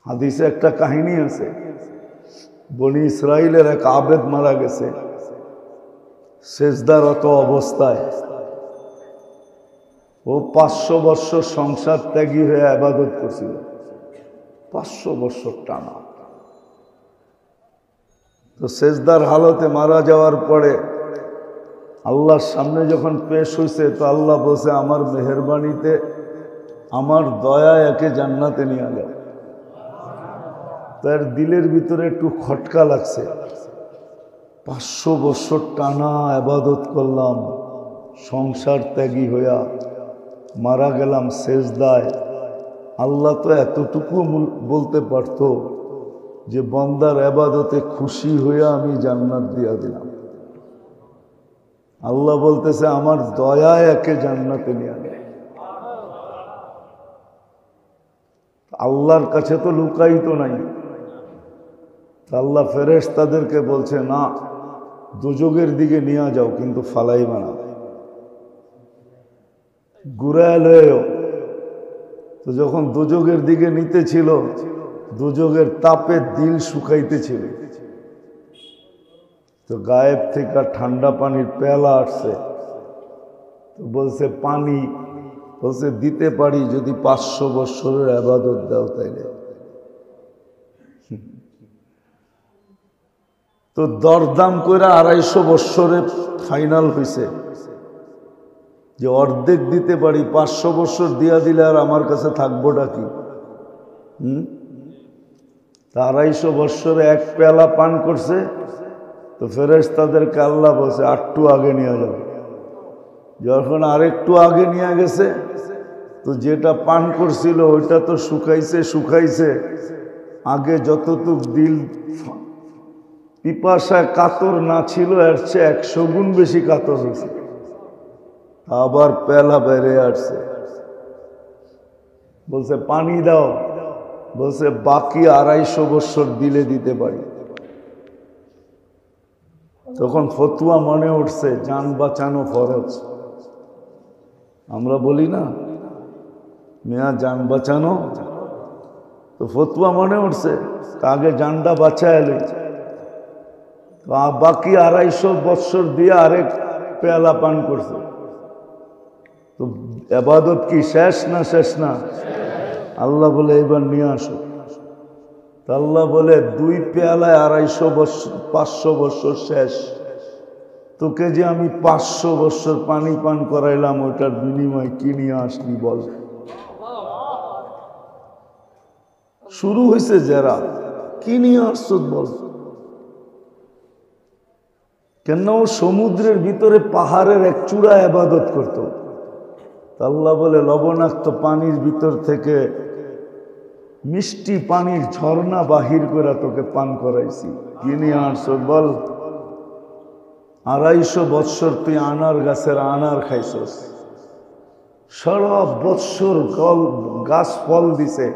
হাদিসে একটা কাহিনী আছে, বনি ইসরাইলের এক আবেদ মারা গেছে সেজদারত অবস্থায়। ও 500 বৎসর সংসার ত্যাগী হয়ে ইবাদত করছিল, 500 বৎসর টানা। তো সেজদার হালতে মারা যাওয়ার পরে আল্লাহর সামনে যখন পেশ হয়েছে, তো আল্লাহ বলছে, আমার মেহেরবানিতে, আমার দয়ায় একে জান্নাতে নিয়ে যাও। তার দিলের ভিতরে একটু খটকা লাগছে, 500 বছর টানা ইবাদত করলাম, সংসার ত্যাগী হইয়া মারা গেলাম সেজদায়। আল্লাহ তো এতটুকু বলতে পারতো যে বন্দার ইবাদতে খুশি হইয়া আমি জান্নাত দিয়া দিলাম। আল্লাহ বলতেছে, আমার দয়ায় একে জান্নাতে নিয়ে যায়। আল্লাহর কাছে তো লুকায়িত নাই। আল্লাহ ফেরেশতাদেরকে বলছে, না, দোজখের দিকে নিয়ে যাও, কিন্তু ফালাইবা না, ঘুরায় লয়েও। তো যখন দোজখের দিকে নিতেছিল, দোজখের তাপে দিল শুকাইতেছিল। তো গায়েব থেকে ঠান্ডা পানির পেয়ালা আসছে। তো বলছে, পানি, বলছে দিতে পারি যদি 500 বৎসরের ইবাদত দাও তাইলে। তো দরদাম করে 250 বৎসরে ফাইনাল হয়েছে যে অর্ধেক দিতে পারি, 500 বৎসর দিয়া দিলে আর আমার কাছে থাকবোটা কি? 250 বৎসরে এক পেয়ালা পান করছে। তো ফেরেশতাদেরকে আল্লাহ বলছে, আরেকটু আগে নিয়ে যাও। যখন আরেকটু আগে নিয়ে গেছে, তো যেটা পান করছিল ওইটা তো শুকাইছে। আগে যতটুক দিল পিপাসায় কাতর না ছিল, এর চেয়ে 100 গুণ বেশি কাতর হয়েছে। আবার পেলা বেড়ে আসছে, বলছে পানি দাও। বলছে বাকি 250 বৎসর দিলে দিতে পারি। তখন ফতুয়া মনে উঠছে, জান বাঁচানো ফরজ। আমরা বলি না, মিয়া জান বাঁচানো, তো ফতুয়া মনে উঠছে, আগে জানটা বাঁচায় লই। বাকি 250 বৎসর দিয়ে আরেক পেয়ালা পান করছে। তো ইবাদত কি শেষ না? আল্লাহ বলে, এবার নিয়ে আসো। আল্লাহ বলে, 2 পেয়ালায় 250 বৎসর, 500 বৎসর শেষ। তোকে যে আমি 500 বৎসর পানি পান করাইলাম, ওটার বিনিময় কি নিয়ে আসলি বল? শুরু হয়েছে যারা, কি নিয়ে আসছ বল? কেন ও সমুদ্রের ভিতরে পাহাড়ের এক চূড়া ইবাদত করত। আল্লাহ বলে, লবণাক্ত পানির ভিতর থেকে মিষ্টি পানির ঝর্ণা বাহির করে তোকে পান করাইছি। কি নিয়ে আসছ বল? 250 বৎসর তুই আনার গাছের আনার খাইছস, সারা বৎসর গাছ ফল দিছে,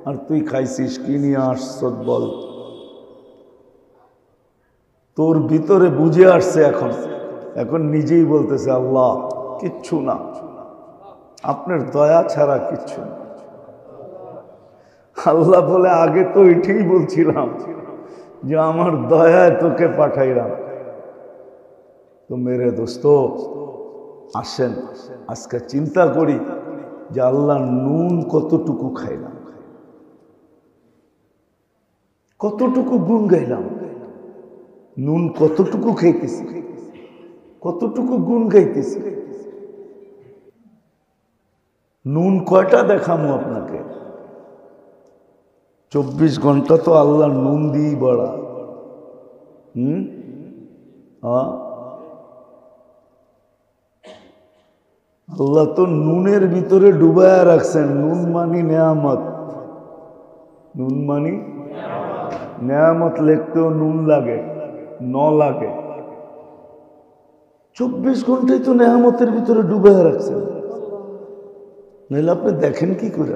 আর তুই খাইছিস। কি নিয়ে আসছ বল? তোর ভিতরে বুঝে আসছে এখন নিজেই বলতেছে, আল্লাহ কিচ্ছু না, আপনার দয়া ছাড়া কিচ্ছু না। আল্লাহ বলে, আগে তো এটাই বলছিলাম যে আমার দয়ায় তোকে পাঠাইলাম। তো মেরে দোস্ত, আসেন আজকে চিন্তা করি যে আল্লাহ নুন কতটুকু খাইলাম, কতটুকু গুণ গাইলাম। নুন কতটুকু খাইতেছি, কতটুকু গুণ গাইতেছি। নুন কয়টা দেখামো আপনাকে? 24 ঘন্টা তো আল্লাহ নুন দিয়েই বড়া। আল্লাহ তো নুনের ভিতরে ডুবায়া রাখছেন। নুন মানি নেয়ামত, নুন মানি নেয়ামত লিখতেও নুন লাগে, লাগে। 24 ঘন্টায় তো নেয়ামতের ভিতরে ডুবায়া রাখছেন। নাহলে আপনি দেখেন কি করে,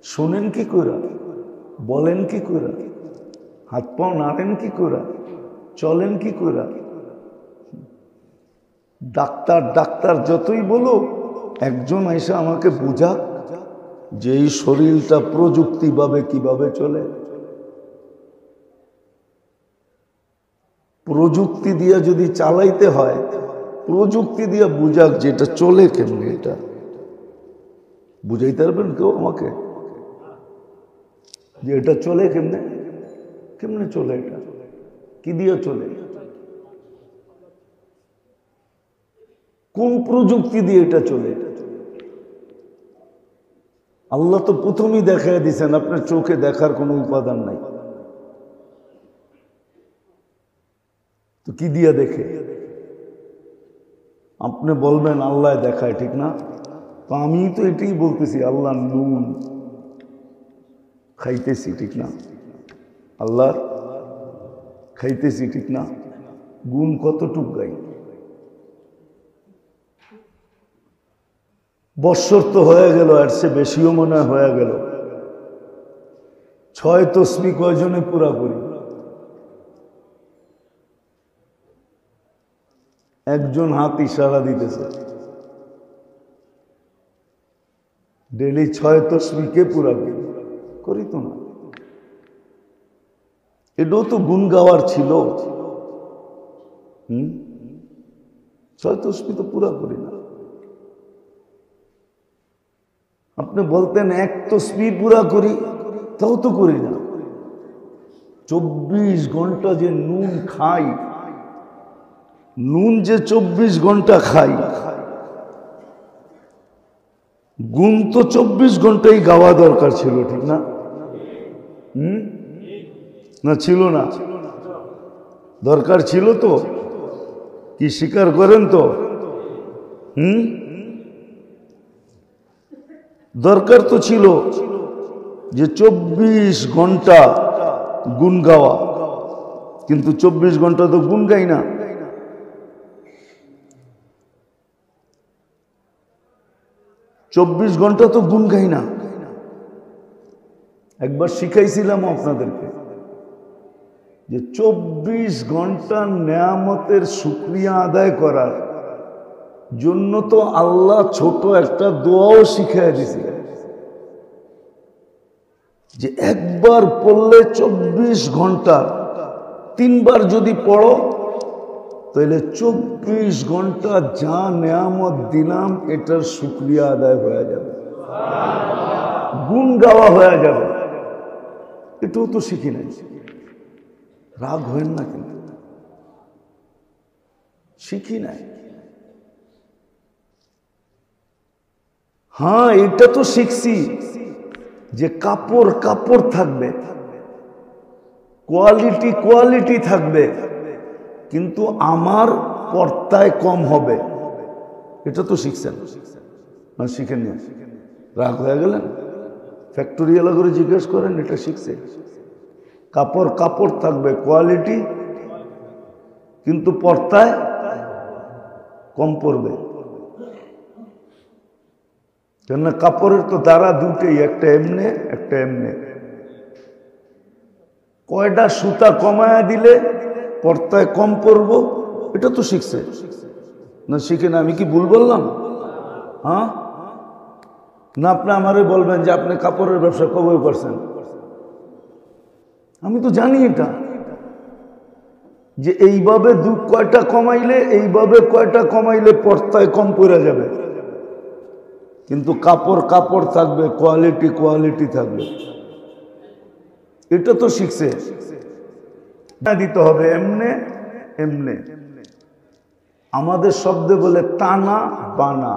শোনেন কি করে, বলেন কি করে, হাত পাও নাড়েন কি করে, চলেন কি করে? ডাক্তার যতই বলো, একজন এসে আমাকে বুঝাক, যে এই শরীরটা প্রযুক্তিভাবে কিভাবে চলে, প্রযুক্তি দিয়ে যদি চালাইতে হয়, প্রযুক্তি দিয়ে বুঝাক যেটা চলে কেমনে, এটা বুঝাইতে পারবেন কেউ আমাকে যে এটা চলে কেমনে, কেমনে চলে, এটা কি দিয়ে চলে, কোন প্রযুক্তি দিয়ে এটা চলে? আল্লাহ তো প্রথমেই দেখাই দিয়েছেন আপনার চোখে দেখার কোনো উপাদান নাই, তো কি দিয়ে দেখে? আপনি বলবেন আল্লাহ দেখায়, ঠিক না? তো আমি তো এটাই বলতেছি, আল্লাহ নুন খাইতেছি, ঠিক না? আল্লাহ খাইতেছি, ঠিক না? গুণ কতটুক গাই? বৎসর তো হয়ে গেল, আর সে বেশিও মনে হয়ে গেল। 6 তসবিহ কয়জনে পুরা করি? একজন হাত ইশারা দিতেছে। ডেলি 6 তসবিহ কে পুরা করি তো না। এটাও তো গুণ গাওয়ার ছিল। 6 তসবিহ তো পুরা করি না। আপনি বলতেন 1 তসবিহ পুরা করি, তাও তো করি না। 24 ঘন্টা যে নুন খাই, নুন যে 24 ঘন্টা খাই, গুণ তো 24 ঘন্টাই গাওয়া দরকার ছিল, ঠিক না? না ছিল না? দরকার ছিল তো, কি স্বীকার করেন তো? দরকার তো ছিল যে 24 ঘন্টা গুণ গাওয়া, কিন্তু 24 ঘন্টা তো গুণ গাই না। চব্বিশ ঘন্টা তো গুণ গাই না। একবার শিখাইছিলাম আপনাদেরকে যে 24 ঘন্টা নেয়ামতের শুকরিয়া আদায় করার জন্য তো আল্লাহ ছোট একটা দোয়াও শিখাই দিয়েছে, যে একবার পড়লে 24 ঘন্টা 3 বার যদি পড়ো তাহলে 24 ঘন্টা যা নেয়ামত দিলাম এটার শুকরিয়া আদায় হয়ে যাবে, গুণ গাওয়া হয়ে যাবে। এটাও তো শিখি নাই। রাগ হয়েন না, কিন্তু শিখি নাই। হ্যাঁ, এটা তো শিখছি যে কাপড় কাপড় থাকবে, কোয়ালিটি কোয়ালিটি থাকবে, কিন্তু আমার পর্দায় কম হবে। এটা তো শিখছেন না? শিখেননি? রাগ হয়ে গেলেন? ফ্যাক্টরি এলা করে জিজ্ঞেস করেন, এটা শিখছে। কাপড় কাপড় থাকবে, কোয়ালিটি, কিন্তু পর্দায় কম পড়বে। কেননা কাপড়ের তো দ্বারা দুটেই, একটা এমনে একটা এমনে। কয়টা সুতা কমায়া দিলে পর্দায় কম পড়বো, এটা তো শিখছে না? শিখে না? আমি কি ভুল বললাম? হ্যাঁ না? আপনি আমারে বলবেন যে আপনি কাপড়ের ব্যবসা কবে করছেন? আমি তো জানি এটা, যে এইভাবে কয়টা কমাইলে, এইভাবে কয়টা কমাইলে পর্দায় কম পড়ে যাবে, কিন্তু কাপড় কাপড় থাকবে, কোয়ালিটি কোয়ালিটি থাকবে। এটা তো শিখছে। দিতে হবে এমনে এমনে। আমাদের শব্দে বলে তানা বানা।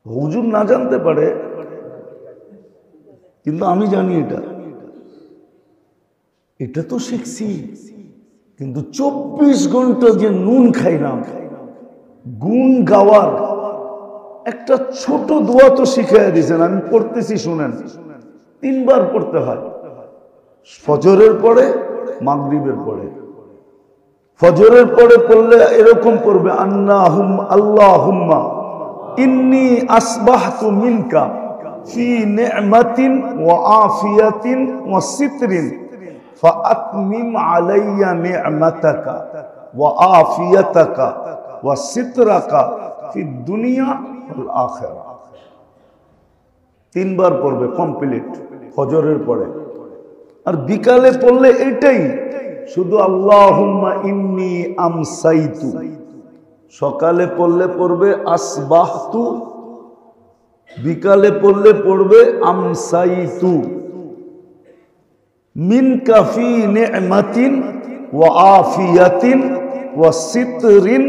হুজুর না জানতে পারে, কিন্তু আমি জানি এটা। এটা তো শিখছি, কিন্তু 24 ঘন্টা যে নুন খাইলাম, গুণ গাওয়ার একটা ছোট দোয়া তো শিখাইয়া দিয়েছেন। আমি পড়তেছি, শুনেন। 3 বার পড়তে হয়, ফজরের পরে, মাগরিবের পরে। ফজরের পরে পড়লে এরকম পড়বে, আল্লাহুম্মা ইন্নী আসবাহতু মিনকা ফি নি'মাতিন ওয়া আফিয়াতিন ওয়া সিতরিন ফাআতমিম আলাইয়া নি'মাতাকা ওয়া আফিয়াতাকা ওয়া সিতরাকা ফিদ দুনিয়া ওয়াল আখিরাহ। 3 বার পড়বে কমপ্লিট ফজরের পরে। আর বিকালে পড়লে এটাই শুধু আল্লাহুম্মা ইন্নী আমসাইতু। সকালে পড়লে পড়বে আসবাহতু, বিকালে পড়লে পড়বে আমসাইতু। মিন কাফি নি'মাতিন ওয়া আফিয়াতিন ওয়া সিতরিন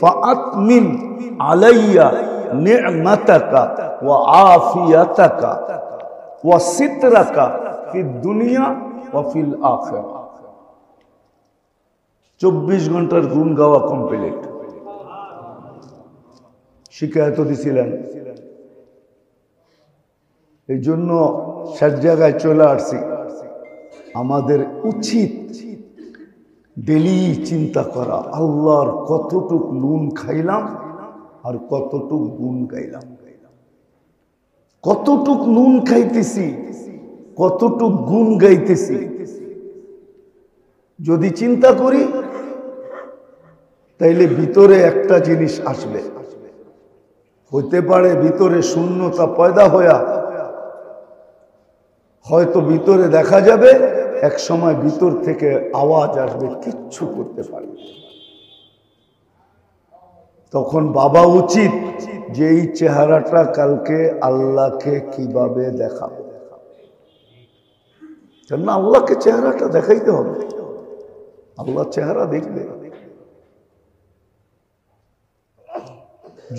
ফাআতমিন আলাইয়া নি'মাতাকা ওয়া আফিয়াতাকা ওয়া সিতরাকা ফিদ দুনিয়া ওয়া ফিল আখিরাহ। 24 ঘন্টার গুণ গাওয়া কমপ্লিট। শিকায়ত দিছিলেন, এই জন্য শেষ জায়গায় চলে আসছি। আমাদের উচিত ডেলি চিন্তা করা, আল্লাহর কতটুক নুন খাইলাম আর কতটুক গুণ গাইলাম। কতটুক নুন খাইতেছি, কতটুক গুণ গাইতেছি। যদি চিন্তা করি তাইলে ভিতরে একটা জিনিস আসবে। হইতে পারে ভিতরে শূন্যতা পয়দা হইয়া হয়তো ভিতরে দেখা যাবে, এক সময় ভিতর থেকে আওয়াজ আসবে, কিচ্ছু করতে পারবে। তখন ভাবা উচিত যে এই চেহারাটা কালকে আল্লাহকে কিভাবে দেখাবো। কেননা আল্লাহকে চেহারাটা দেখাইতে হবে, আল্লাহ চেহারা দেখবে।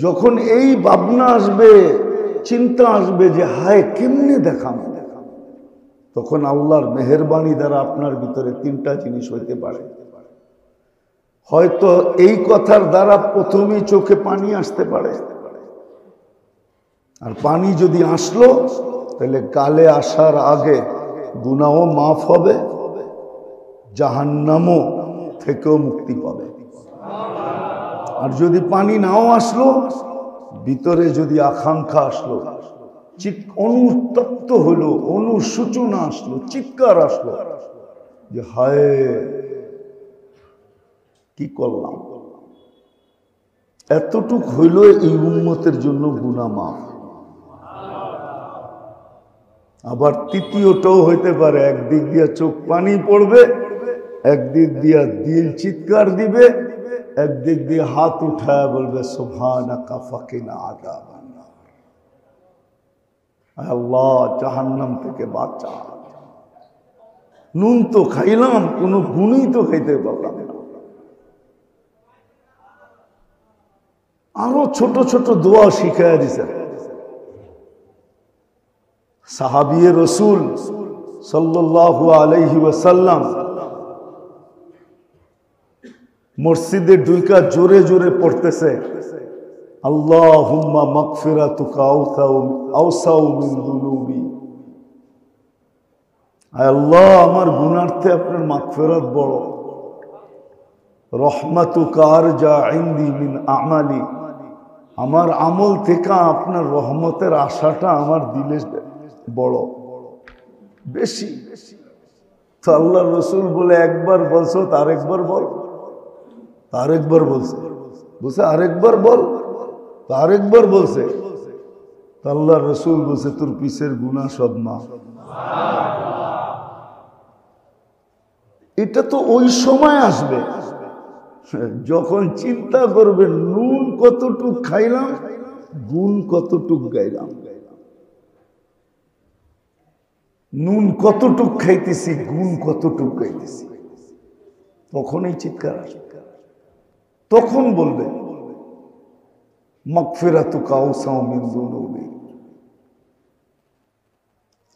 যখন এই ভাবনা আসবে, চিন্তা আসবে যে হায় কেমনে দেখাবো, তখন আল্লাহর মেহেরবানি দ্বারা আপনার ভিতরে 3টা জিনিস হইতে পারে। হয়তো এই কথার দ্বারা প্রথমেই চোখে পানি আসতে পারে, আর পানি যদি আসলো তাহলে গালে আসার আগে গুনাহও মাফ হবে, জাহান্নামও থেকেও মুক্তি পাবে। আর যদি পানি নাও আসলো, ভিতরে যদি আকাঙ্ক্ষা আসলো, অনুতপ্ত হলো, অনুশোচনা আসলো, চিৎকার আসলো যে হায় কি করলাম, এতটুক হইল এই উম্মতের জন্য গুনাহ মাফ। আবার তৃতীয়টাও হইতে পারে, একদিক দিয়া চোখ পানি পড়বে, একদিক দিয়া দিল চিৎকার দিবে, একদিক দিয়ে হাত উঠায় বলবে সুবহানাকা ফাকিনা আযাবান নার। আল্লাহ জাহান্নাম থেকে বাঁচা। নুন তো খাইলাম, কোনো গুণই তো খাইতে পারলাম না। আরো ছোট ছোট দোয়া শিখাইয়া দিছে সাহাবিয়ে রাসূল সাল্লাল্লাহু আলাইহি ওয়াসাল্লাম। মসজিদে ঢুইকা জোরে জোরে পড়তেছে আল্লাহুম্মা মাগফিরাতুকা আওসাউ মিন যুনুবি। আল্লাহ আমার গুনার্থে আপনার মাগফিরাত বড়, রহমাতুকা আরজা ইনদি মিন আমালি। আমার আমল থেকে আপনার রহমতের আশাটা আমার দিলে বড়, বেশি। তো আল্লাহ রসুল বলে একবার বলছো আরেকবার বল, আরেকবার বলছে, বলছে আরেকবার বল, আরেকবার বলছে। আল্লাহ রসুল বলছে তোর পিছের গুনাহ সব মাফ। এটা তো ওই সময় আসবে যখন চিন্তা করবে নুন কতটুক খাইলাম, গুণ কতটুক গাইলাম। নুন কতটুক খাইতেছি, গুণ কতটুক গাইতেছি, তখনই চিৎকার আসবে। তখন বলবে মাগফিরাতুকা আওসাউ মিন যুনুবি,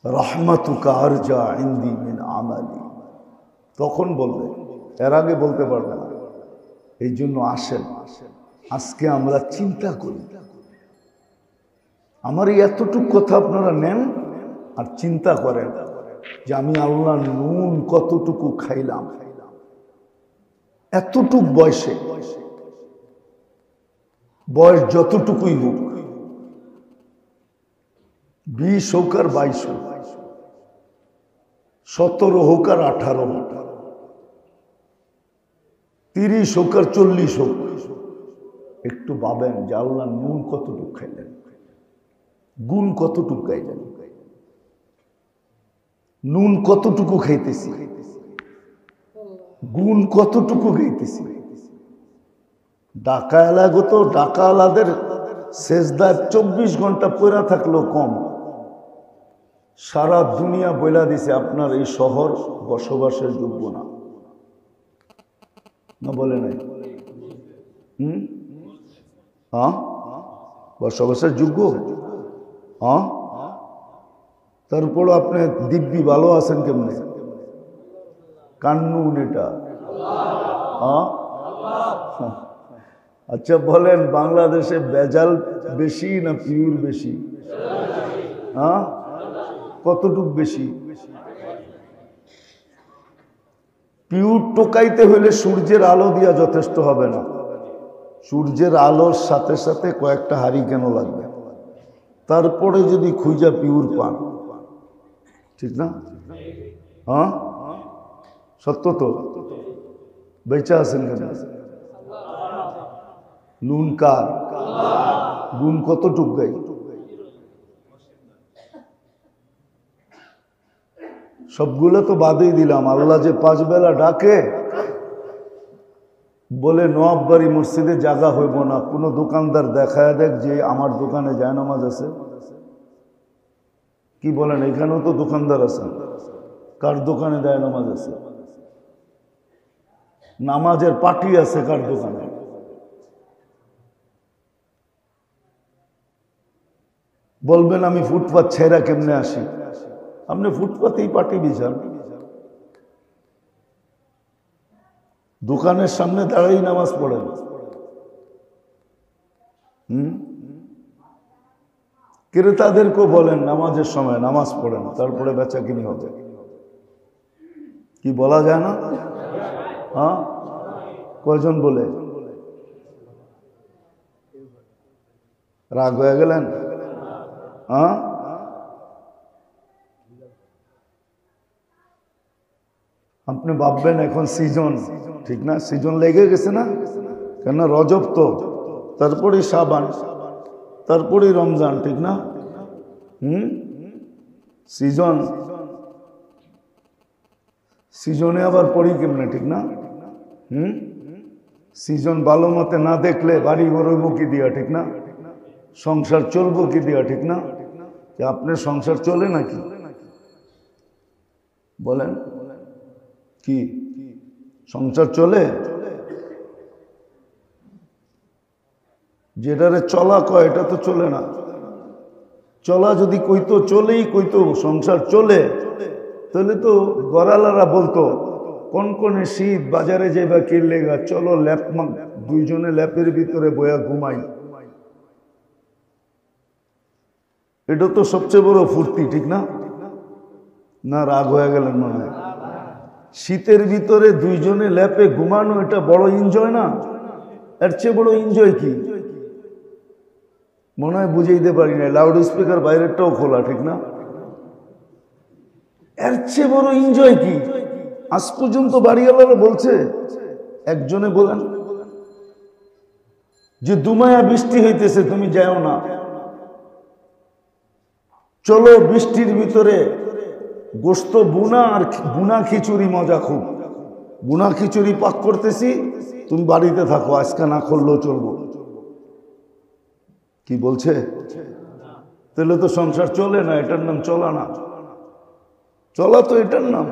রহমাতুকা আরজা ইনদি মিন আমালি। তখন বলবে, এর আগে বলতে পারবে না। এই জন্য আসেন আজকে আমরা চিন্তা করি। আমার এই এতটুক কথা আপনারা নেন আর চিন্তা করেন যে আমি আল্লাহ নুন কতটুকু খাইলাম। এতটুক বয়সে, বয়স যতটুকুই হোক, 20 হোক আর 22 হোক, 17 হোক আর 18 হোক, 30 হোক আর 40 হোক, একটু ভাবেন যে আল্লাহ নুন কতটুক খাইলেন, গুণ কতটুক গাইলেন। নুন কতটুকু খাইতেছি, গুণ কতটুকু খাইতেছি। ডাকাওয়ালাগত ডাকাওয়ালাদের সেজদায় 24 ঘন্টা পড়া থাকলেও কম। সারা দুনিয়া বইলা দিছে আপনার এই শহর বসবাসের যোগ্য না, না বলে নাই? হ্যাঁ, বসবাসের যোগ্য। হ্যাঁ, তারপর আপনি দিব্যি ভালো আছেন কেমনে? কান্নুন এটা। হ্যাঁ, আচ্ছা বলেন, বাংলাদেশে ভেজাল বেশি না পিওর বেশি? হ্যাঁ, কতটুক বেশি? পিওর টোকাইতে হইলে সূর্যের আলো দিয়া যথেষ্ট হবে না, সূর্যের আলোর সাথে সাথে কয়েকটা হারিকেনও লাগবে, তারপরে যদি খুঁজা পিওর পান, ঠিক না? হ্যাঁ, সত্য তো। বেঁচে আছেন কেন? নুন কার, গুণ কতটুক গাই? সবগুলো তো বাদেই দিলাম। আল্লাহ যে 5 বেলা ডাকে, বলে নওয়াববাড়ি মসজিদে জায়গা হইব না, কোনো দোকানদার দেখায় দেখ যে আমার দোকানে জায়নামাজ আছে। কি বলেন? এখানেও তো দোকানদার আছে, কার দোকানে জায়নামাজ আছে? নামাজের পার্টি আছে কার দোকানে? বলবেন আমি ফুটপাত ছেড়া কেমনে আসি? আপনি ফুটপাতেই পার্টি বিছান, দোকানের সামনে দাঁড়াই নামাজ পড়েন। ক্রেতাদেরকেও বলেন নামাজের সময় নামাজ পড়েন, তারপরে বেচা কিনি হবে। কি বলা যায় না? হ্যাঁ, কয়জন বলে? রাগ হয়ে গেলেন? হ্যাঁ, আপনি ভাববেন এখন সিজন, ঠিক না? সিজন লেগে গেছে না? কেন? রজব তো, তারপরে শাবান, তারপরে রমজান, ঠিক না? সিজন, সিজনে আবার পড়ি কেমনে, ঠিক না? সিজন ভালো মতে না দেখলে বাড়ি গড়ব কি দিয়া, ঠিক না? সংসার চলবো কি দিয়া, ঠিক না? আপনার সংসার চলে নাকি? বলেন, কি সংসার চলে? যেটারে চলা কয় এটা তো চলে না। চলা যদি কইতো, চলেই কইতো সংসার চলে, তাহলে তো গড়ালারা বলতো কনকনে শীত, বাজারে যাইবা কিনলে গা, চলো ল্যাপ, দুইজনে ল্যাপের ভিতরে বয়া ঘুমাই। এটা তো সবচেয়ে বড় ফুর্তি, ঠিক না? না রাগ হয়ে গেলেন মনে হয়? শীতের ভিতরে দুইজনে ল্যাপে ঘুমানো, এটা বড় এনজয় না? এর চেয়ে বড় এনজয় কি? মনে হয় বুঝাইতে পারি না। লাউড স্পিকার বাইরেরটাও খোলা, ঠিক না? এর চেয়ে বড় এনজয় কি? আজ পর্যন্ত বাড়িওয়ালারা বলছে, একজনে বলেন যে দুমায়া বৃষ্টি হইতেছে, তুমি যাও না, চলো বৃষ্টির ভিতরে গোস্ত বুনা আর বুনা খিচুড়ি মজা, খুব বুনা খিচুড়ি পাক করতেছি, তুমি বাড়িতে থাকো, আজকে না করলেও চলবো। কি বলছে? তাহলে তো সংসার চলে না, এটার নাম চলা না। চলা তো এটার নাম,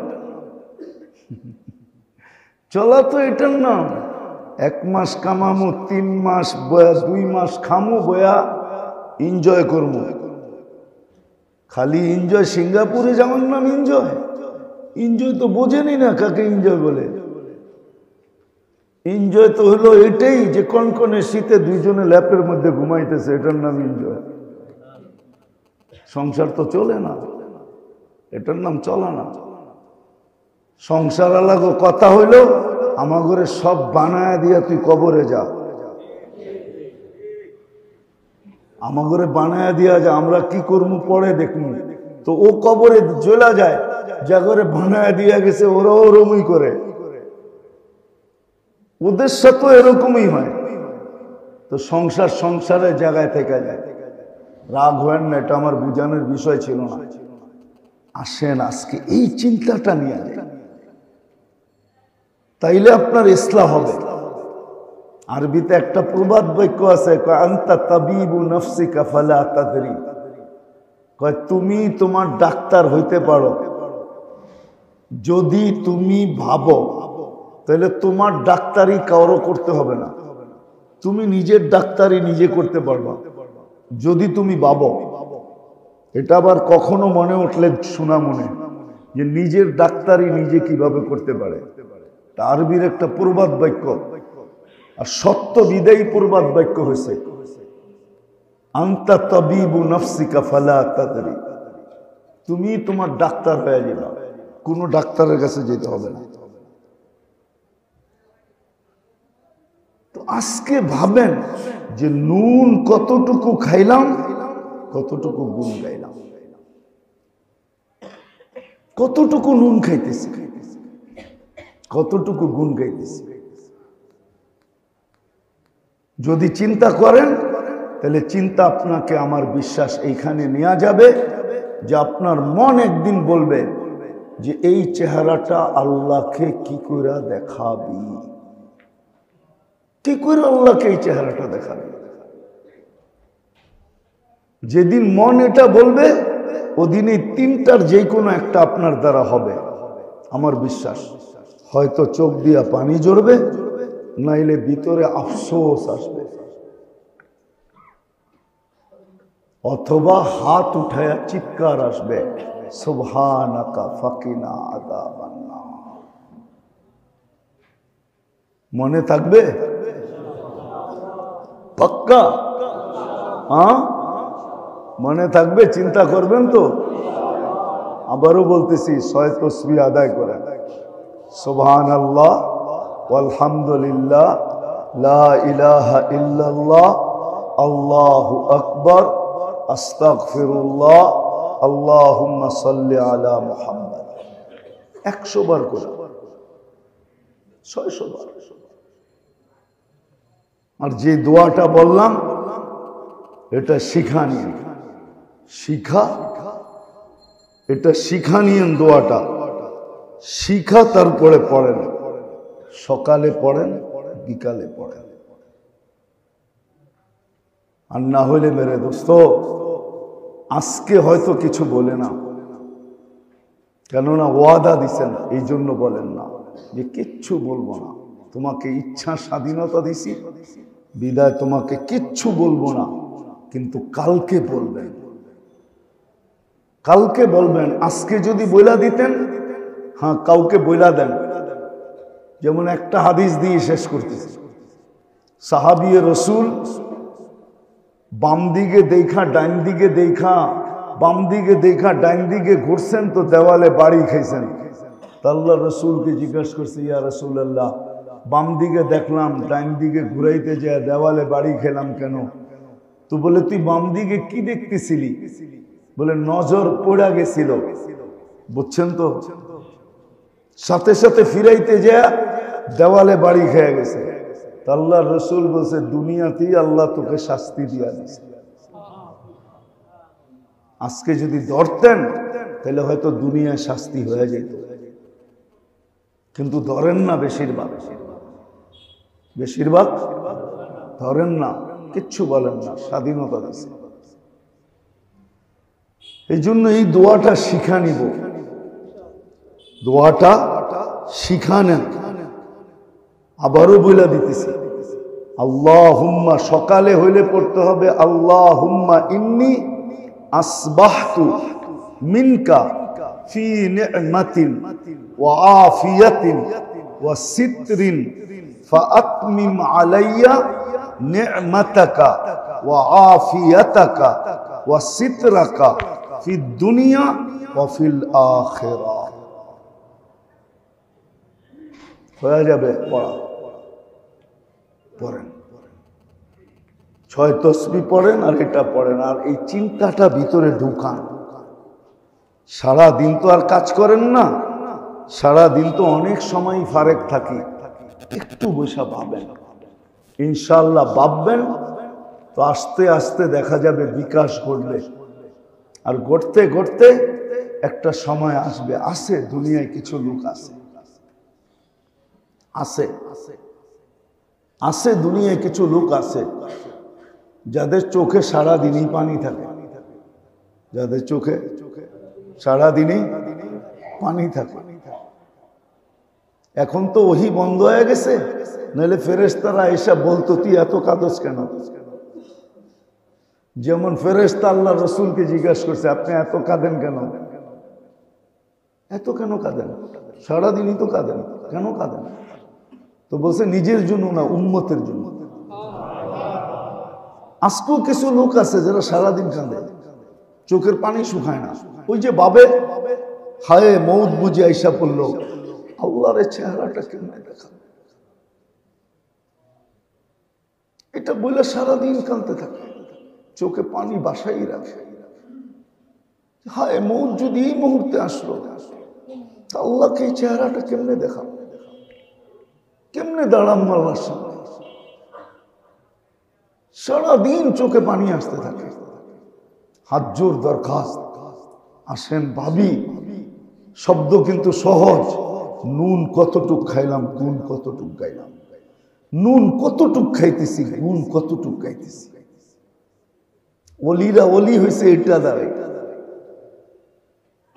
চলা তো এটার নাম। 1 মাস কামামো, 3 মাস বয়া, 2 মাস খামো বয়া, এনজয় করবো। খালি এনজয়, সিঙ্গাপুরে যাওয়ার নাম এনজয়? এনজয় তো বোঝেনি না কাকে এনজয় বলে। এনজয় তো হলো এটাই যে কনকনে শীতে দুইজনে ল্যাপের মধ্যে ঘুমাইতেছে, এটার নাম এনজয়। সংসার তো চলে না, এটার নাম চলা না। সংসার আলাগো কথা হইল, আমার ঘরে সব বানায় দিয়া তুই কবরে যা, আমার ঘরে বানায় দিয়া যা, আমরা কি করবো পরে দেখবো। তো ও কবরে চলা যায়, যা করে বানায় দিয়া গেছে ওরা ওরমই করে। ওদের সাথে এরকমই হয়। তো সংসার সংসারের জায়গায় থেকে যায়। রাগ হয় না, এটা আমার বুঝানোর বিষয় ছিল না। আসেন আজকে এই চিন্তাটা নিয়ে যাই, তাইলে আপনার ইসলাম হবে। আরবিতে একটা প্রবাদ বাক্য আছে, আনতা তাবিবু নাফসিকা ফালা তাদরি, কয় তুমি তোমার ডাক্তার হইতে পারো যদি তুমি ভাবো, তাহলে তোমার ডাক্তারি কারো করতে হবে না, তুমি নিজের ডাক্তারি নিজে করতে পারবা যদি তুমি ভাবো। এটা আবার কখনো মনে উঠলে শোনা মনে যে নিজের ডাক্তারি নিজে কিভাবে করতে পারে। আরবির একটা প্রবাদ বাক্য, আর সত্য বিদায়ী প্রবাদ বাক্য হয়েছে, আনতা তাবিবু নাফসিকা ফালা তাদরি, তুমি তোমার ডাক্তার হয়ে যাবে, কোনো ডাক্তারের কাছে যেতে হবে না। তো আজকে ভাবেন যে নুন কতটুকু খাইলাম, কতটুকু গুণ গাইলাম, কতটুকু নুন খাইতেছি, কতটুকু গুণ গাইতেছি। যদি চিন্তা করেন তাহলে চিন্তা আপনাকে, আমার বিশ্বাস এইখানে নেওয়া যাবে যে আপনার মন একদিন বলবে যে এই চেহারাটা আল্লাহকে কি করে দেখাবি, কি করে আল্লাহকে এই চেহারাটা দেখাবি। যেদিন মন এটা বলবে ওদিন এই তিনটার যে কোনো একটা আপনার দ্বারা হবে আমার বিশ্বাস। হয়তো চোখ দিয়া পানি ঝরবে, নাইলে ভিতরে আফসোস আসবে, অথবা হাত উঠায়া চিৎকার আসবে, সুবহানাকা ফাকিনা আযাবান নার। মনে থাকবে পাক্কা? হ্যাঁ, মনে থাকবে? চিন্তা করবেন তো? আবারও বলতেছি, 6 তাসবিহ আদায় করেন, সুবহানাল্লাহ আলহামদুলিল্লাহ লা ইলাহা ইল্লাল্লাহ আল্লাহু আকবার আস্তাগফিরুল্লাহ আল্লাহুম্মা সাল্লি আলা মুহাম্মাদ। 100 বার করে, 600 বার। আর যে দোয়াটা বললাম এটা শিখা নিয়ে, শিখা, এটা শিখা নিয়েন দোয়াটা, শিখা তারপরে পড়েন, সকালে পড়েন, বিকালে পড়েন। আর না হইলে মেরে দোস্ত আজকে হয়তো কিছু বলে না, কেননা ওয়াদা দিছেন, এই জন্য বলেন না যে কিচ্ছু বলবো না, তোমাকে ইচ্ছা স্বাধীনতা দিছি বিদায় তোমাকে কিচ্ছু বলবো না, কিন্তু কালকে বলবেন, কালকে বলবেন। আজকে যদি বইলা দিতেন, হ্যাঁ কাউকে বইলা দেন। যেমন একটা হাদিস দিয়ে শেষ করতেছি, সাহাবী রাসূল বাম দিকে দেখা ডাইন দিকে দেখা, বাম দিকে দেখা ডাইন দিকে ঘুরছেন তো দেওয়ালে বাড়ি খাইছেন। আল্লাহ রসুলকে জিজ্ঞাসা করছে, ইয়া রাসূলুল্লাহ, বাম দিকে দেখলাম ডাইন দিকে ঘুরাইতে যায় দেওয়ালে বাড়ি খেলাম কেন? তো বলে, তুই বাম দিকে কি দেখতেছিলি? বলে, নজর পড়া গেছিল। বুঝছেন তো? সাথে সাথে ফিরাইতে যায় দেওয়ালে বাড়ি খেয়ে গেছে। আল্লাহ রসুল বলছে, দুনিয়াতেই আল্লাহ তোকে শাস্তি দিয়া দিছে। আজকে যদি ধরতেন তাহলে হয়তো দুনিয়ায় শাস্তি হয়ে যেত, কিন্তু ধরেন না, বেশিরভাগ বেশিরভাগ ধরেন না, কিচ্ছু বলেন না, স্বাধীনতা দিছে। এই জন্য এই দোয়াটা শিখা নিব, দোয়াটা শিখা নেন। আবারও বইলা দিতেছি, আল্লাহুম্মা, সকালে হইলে পড়তে হবে, আল্লাহুম্মা ইন্নী আসবাহতু মিনকা ফি নি'মাতিন ওয়া আফিয়াতিন ওয়া সিতরিন ফাআতমিম আলাইয়া নি'মাতাকা ওয়া আফিয়াতাকা ওয়া সিতরাকা ফিদ দুনিয়া ওয়া ফিল আখিরাহ। হয়ে যাবে পড়া, পড়েন, 6 তাসবিহ পড়েন আর এটা পড়েন, আর এই চিন্তাটা ভিতরে ঢুকান। সারা দিন তো আর কাজ করেন না, সারা দিন তো অনেক সময় ফারেক থাকি, একটু বসে ভাবেন, ইনশাআল্লাহ ভাববেন তো আস্তে আস্তে দেখা যাবে বিকাশ ঘটবে। আর ঘটতে ঘটতে একটা সময় আসবে, আছে দুনিয়ায় কিছু লোক আছে, আছে আছে দুনিয়ায় কিছু লোক আছে যাদের চোখে সারাদিনই পানি থাকে, যাদের চোখে সারাদিনই পানি থাকে। এখন তো ওহি বন্ধ হয়ে গেছে, নাহলে ফেরেশতারা এসে বলতো তুই এত কাঁদস কেন। যেমন ফেরেশতা আল্লাহ রসুলকে জিজ্ঞাসা করছে আপনি এত কাঁদেন কেন, এত কেন কাঁদেন, সারাদিনই তো কাঁদেন, কেন কাঁদেন? তো বলছে নিজের জন্য না, উম্মতের জন্য। আজকেও কিছু লোক আছে যারা সারাদিন কাঁদে, চোখের পানি শুকায় না। ওই যে বাবে হায় মৌত বুঝে আইসা পড়লো, আল্লাহর চেহারাটা কেমনে দেখা, এটা বলে সারাদিন কাঁদতে থাকে, চোখে পানি বাসাই রাখে। হায় মৌত যদি এই মুহূর্তে আসলো, আল্লাহকে এই চেহারাটা কেমনে দেখা, কেমনে দাঁড়াম আল্লাহর সামনে। সারাদিন চোখে পানি আসতে থাকে, হাত জোর দরখাস্ত, আসেন ভাবি। শব্দ কিন্তু সহজ, নুন কতটুক খাইলাম, গুণ কতটুক গাইলাম। নুন কতটুক খাইতেছি, গুণ কতটুক গাইতেছি। ওলিরা ওলি হয়েছে এটা দ্বারা।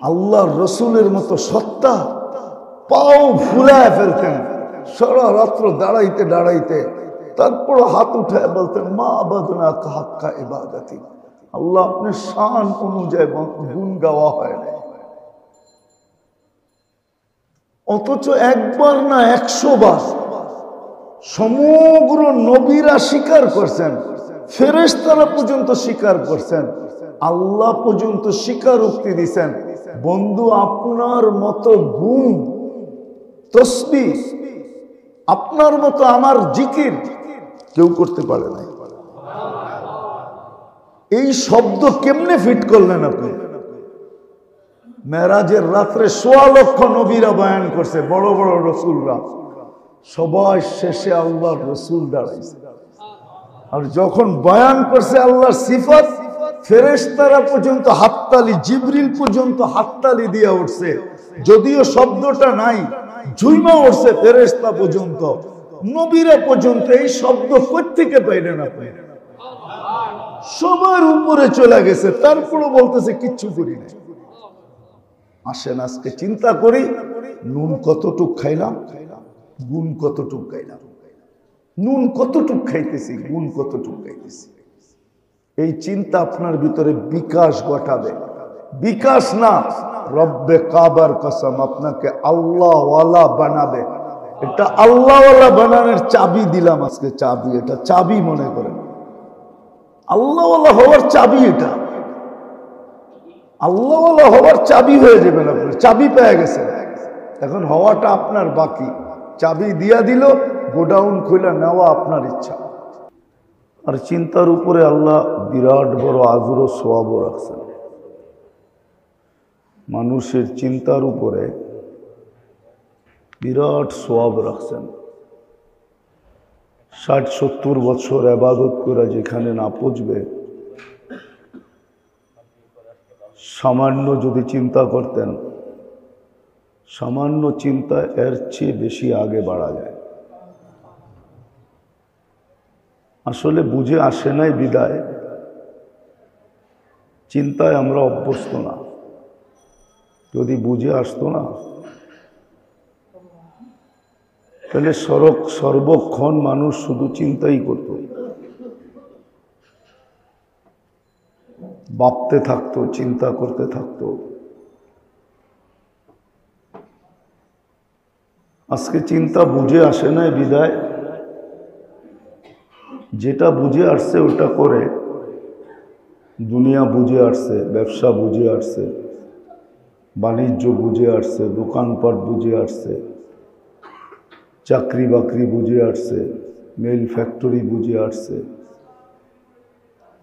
আল্লাহর রসুলের মতো সত্তা পাও ফুলায় ফেলতেন সারা রাত্র দাঁড়াইতে দাঁড়াইতে, তারপর হাত উঠায় বলতেন মা আবাদনা কাহাক্কা ইবাদতি। আল্লাহ আপনার শান অনুযায়ী গুণ গাওয়া হয় না। অথচ একবার না 100 বার সমগ্র নবীরা স্বীকার করছেন, ফেরেশতারা পর্যন্ত স্বীকার করছেন, আল্লাহ পর্যন্ত স্বীকারোক্তি দিছেন, বন্ধু আপনার মতো গুণ তসবিহ, আপনার মতো আমার জিকির কেউ করতে পারে না। এই শব্দ কেমনে ফিট করলেন আপনি? মেরাজের রাত্রে 1.25 লক্ষ নবীরা বয়ান করছে, বড় বড় রসুলরা, সবাই শেষে আল্লাহর রসুল দাঁড়াইছে। আর যখন বয়ান করছে আল্লাহর সিফাত, ফেরেশতারা পর্যন্ত হাততালি, জিবরিল পর্যন্ত হাততালি দিয়ে উঠছে। যদিও শব্দটা নাই, ঝুইমা উঠছে ফেরেশতা পর্যন্ত, নবীরা পর্যন্ত। এই শব্দ কোত্থেকে পাইলেন আপনি? সবার উপরে চলে গেছে, তারপরও বলতেছে কিচ্ছু করি না। আসেন আজকে চিন্তা করি, নুন কতটুক খাইলাম, গুণ কতটুক গাইলাম। নুন কতটুক খাইতেছি, গুণ কতটুক গাইতেছি। এই চিন্তা আপনার ভিতরে বিকাশ ঘটাবে। বিকাশ না, রব্বে কাবার কসম, আপনাকে আল্লাহওয়ালা বানাবে। এটা আল্লাহওয়ালা বানানোর চাবি দিলাম আজকে, চাবি, এটা চাবি মনে করেন। আল্লাহওয়ালা হওয়ার চাবি এটা, আল্লাহওয়ালা হওয়ার চাবি হয়ে যাবেন আপনি। চাবি পেয়ে গেছেন, এখন হওয়াটা আপনার বাকি। চাবি দিয়া দিল, গোডাউন খুলে নেওয়া আপনার ইচ্ছা। আর চিন্তার উপরে আল্লাহ বিরাট বড় আজর ও সোয়াবও রাখছেন। মানুষের চিন্তার উপরে বিরাট সোয়াব রাখছেন। 60-70 বছর ইবাদত করে যেখানে না পৌঁছবে, সামান্য যদি চিন্তা করতেন, সামান্য চিন্তা এর চেয়ে বেশি আগে বাড়া যায়। আসলে বুঝে আসে নাই বিদায় চিন্তায় আমরা অভ্যস্ত না। যদি বুঝে আসতো না, তাহলে সর্বক্ষণ মানুষ শুধু চিন্তাই করত, ভাবতে থাকতো, চিন্তা করতে থাকতো। আজকে চিন্তা বুঝে আসে না বিদায় যেটা বুঝে আসছে ওটা করে। দুনিয়া বুঝে আসছে, ব্যবসা বুঝে আসছে, বাণিজ্য বুঝে আসছে, দোকানপাট বুঝে আসছে, চাকরি বাকরি বুঝে আসছে, মেল ফ্যাক্টরি বুঝে আসছে।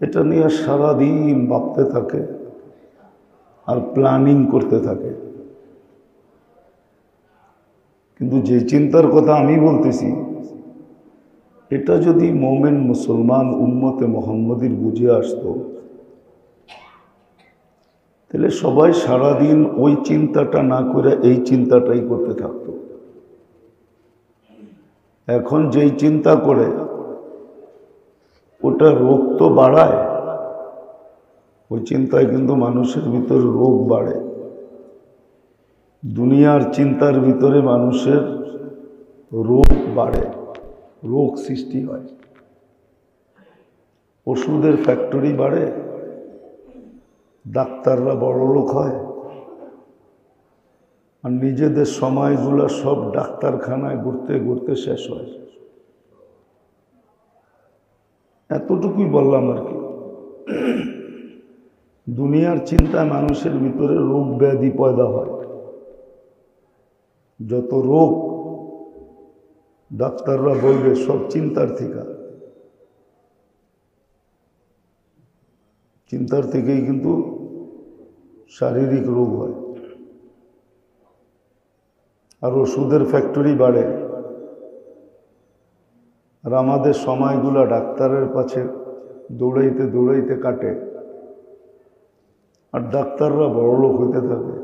এটা নিয়ে সারাদিন ভাবতে থাকে আর প্ল্যানিং করতে থাকে। কিন্তু যে চিন্তার কথা আমি বলতেছি, এটা যদি মোমেন মুসলমান উম্মতে মুহাম্মদীর বুঝে আসতো, তাহলে সবাই সারাদিন ওই চিন্তাটা না করে এই চিন্তাটাই করতে থাকতো। এখন যেই চিন্তা করে ওটা রোগ তো বাড়ায়, ওই চিন্তায় কিন্তু মানুষের ভিতরে রোগ বাড়ে। দুনিয়ার চিন্তার ভিতরে মানুষের রোগ বাড়ে, রোগ সৃষ্টি হয়, ওষুধের ফ্যাক্টরি বাড়ে, ডাক্তাররা বড় লোক হয়, আর নিজেদের সময়গুলো সব ডাক্তারখানায় ঘুরতে ঘুরতে শেষ হয়। এতটুকুই বললাম আর কি। দুনিয়ার চিন্তায় মানুষের ভিতরে রোগ ব্যাধি পয়দা হয়। যত রোগ ডাক্তাররা বলবে সব চিন্তার থেকে, চিন্তার থেকেই কিন্তু শারীরিক রোগ হয়। আর ওষুধের ফ্যাক্টরি বাড়ে, আর আমাদের সময়গুলো ডাক্তারের পাশে দৌড়াইতে দৌড়াইতে কাটে, আর ডাক্তাররা বড়লোক হইতে থাকে।